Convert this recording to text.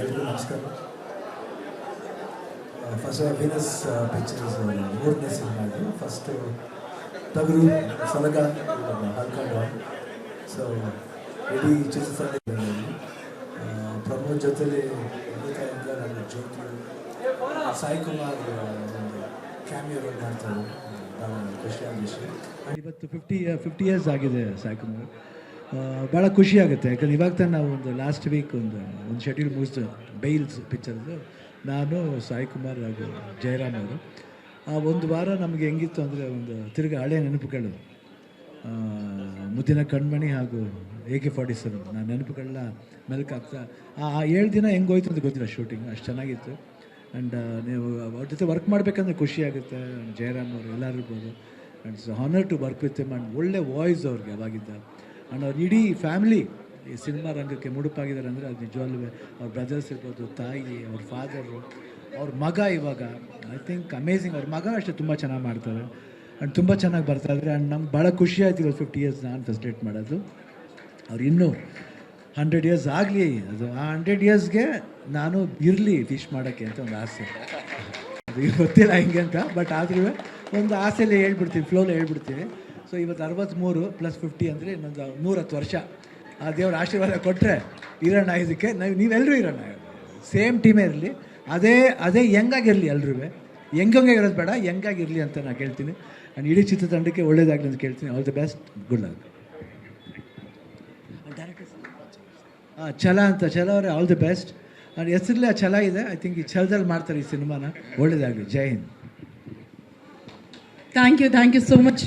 ಎಲ್ರಿಗೂ ನಮಸ್ಕಾರ. First Venus pictures ಮೂರನೇ ಸಿನಿಮಾ ಇದು. ಫಸ್ಟು ತಗರು ಸಲಗ ಹಾಕೊಂಡು ಸೊ ಇಡೀ ಚಿತ್ರತಂಡ ಪ್ರಮೋದ್ ಜೊತೆಲಿ ನನ್ನ ಜ್ಯೋತಿ ಸಾಯಿ ಕುಮಾರ್ ಒಂದು ಕ್ಯಾಮಿಯೋ ಮಾಡ್ತಾರೆ. ಖುಷಿಯಾದ ವಿಷಯ. ಇವತ್ತು 50 ಇಯರ್ಸ್ ಆಗಿದೆ ಸಾಯಿ ಕುಮಾರ್. ಭಾಳ ಖುಷಿ ಆಗುತ್ತೆ, ಯಾಕಂದ್ರೆ ಇವಾಗ ತಾನು ನಾವು ಒಂದು ಲಾಸ್ಟ್ ವೀಕ್ ಒಂದು ಶೆಡ್ಯೂಲ್ ಮುಗಿಸ್ತು ಬೈಲ್ಸ್ ಪಿಕ್ಚರ್ದು. ನಾನು ಸಾಯಿ ಕುಮಾರ್ ಹಾಗೂ ಜಯರಾಮ್ ಅವರು ಆ ಒಂದು ವಾರ ನಮಗೆ ಹೆಂಗಿತ್ತು ಅಂದರೆ ಒಂದು ತಿರ್ಗಿ ಹಳೆ ನೆನಪುಗಳು, ಮುದ್ದಿನ ಕಣ್ಮಣಿ ಹಾಗೂ AK-47 ನಾನು ನೆನಪುಗಳನ್ನ ಮೆಲುಕಾಗ್ತಾ ಆ 7 ದಿನ ಹೆಂಗೋಯ್ತು ಅಂತ ಗೊತ್ತಿಲ್ಲ. ಶೂಟಿಂಗ್ ಅಷ್ಟು ಚೆನ್ನಾಗಿತ್ತು. ಆ್ಯಂಡ್ ನೀವು ಅವ್ರ ಜೊತೆ ವರ್ಕ್ ಮಾಡಬೇಕಂದ್ರೆ ಖುಷಿ ಆಗುತ್ತೆ. ಜಯರಾಮ್ ಅವರು ಎಲ್ಲರೂ ಇರ್ಬೋದು. And it's honour to work with him. And ಒಳ್ಳೆ ವಾಯ್ಸ್ ಅವ್ರಿಗೆ ಅವಾಗಿದ್ದ. ಆ್ಯಂಡ್ ಅವ್ರ ಇಡೀ ಫ್ಯಾಮಿಲಿ ಈ ಸಿನಿಮಾ ರಂಗಕ್ಕೆ ಮುಡುಪಾಗಿದ್ದಾರೆ ಅಂದರೆ ಅದು ನಿಜವಾಗ್ಲೂ ಅವ್ರ ಬ್ರದರ್ಸ್ ಇರ್ಬೋದು, ತಾಯಿ, ಅವ್ರ ಫಾದರು, ಅವ್ರ ಮಗ ಇವಾಗ ಐ ಥಿಂಕ್ ಅಮೇಝಿಂಗ್. ಅವ್ರ ಮಗ ಅಷ್ಟೇ ತುಂಬ ಚೆನ್ನಾಗಿ ಮಾಡ್ತಾರೆ ಆ್ಯಂಡ್ ತುಂಬ ಚೆನ್ನಾಗಿ ಬರ್ತಾಯಿದ್ರೆ. ಆ್ಯಂಡ್ ನಮ್ಗೆ ಭಾಳ ಖುಷಿ ಆಯ್ತು ಇವತ್ತು 50 ಇಯರ್ಸ್ ನಾನು ಫೆಸಿಲೇಟ್ ಮಾಡೋದು. ಅವ್ರು ಇನ್ನೂ 100 ಇಯರ್ಸ್ ಆಗಲಿ, ಅದು ಆ 100 ಇಯರ್ಸ್ಗೆ ನಾನು ಇರಲಿ ಫಿಶ್ ಮಾಡೋಕ್ಕೆ ಅಂತ ಒಂದು ಆಸೆ. ಅದು ಗೊತ್ತಿಲ್ಲ ಹಿಂಗೆ ಅಂತ, ಬಟ್ ಆದ್ರೂ ಒಂದು ಆಸೆಯಲ್ಲಿ ಹೇಳ್ಬಿಡ್ತೀನಿ, ಫ್ಲೋಲಿ ಹೇಳ್ಬಿಡ್ತೀನಿ. ಸೊ ಇವತ್ತು 63 + 50 ಅಂದರೆ ಇನ್ನೊಂದು 110 ವರ್ಷ ಆ ದೇವ್ರ ಆಶೀರ್ವಾದ ಕೊಟ್ಟರೆ ಇರೋಣ. ಇದಕ್ಕೆ ನೀವೆಲ್ಲರೂ ಇರೋಣ, ಸೇಮ್ ಟೀಮೇ ಇರಲಿ, ಅದೇ ಯಂಗಾಗಿರಲಿ. ಎಲ್ರೂ ಹೆಂಗೆ ಇರೋದು ಬೇಡ, ಯಂಗಾಗಿರಲಿ ಅಂತ ನಾನು ಕೇಳ್ತೀನಿ. ಆ್ಯಂಡ್ ಇಡೀ ಚಿತ್ರತಂಡಕ್ಕೆ ಒಳ್ಳೇದಾಗಲಿ ಅಂತ ಕೇಳ್ತೀನಿ. All the best, good luck. ಛಲ ಅವರೇ ಆಲ್ ದಿ ಬೆಸ್ಟ್. ಆ್ಯಂಡ್ ಹೆಸರಲ್ಲಿ ಆ ಛಲ ಇದೆ. ಐ ಥಿಂಕ್ ಈ ಛಲದಲ್ಲಿ ಮಾಡ್ತಾರೆ ಈ ಸಿನಿಮಾನ. ಒಳ್ಳೇದಾಗಲಿ. Jai Hind. Thank you so much.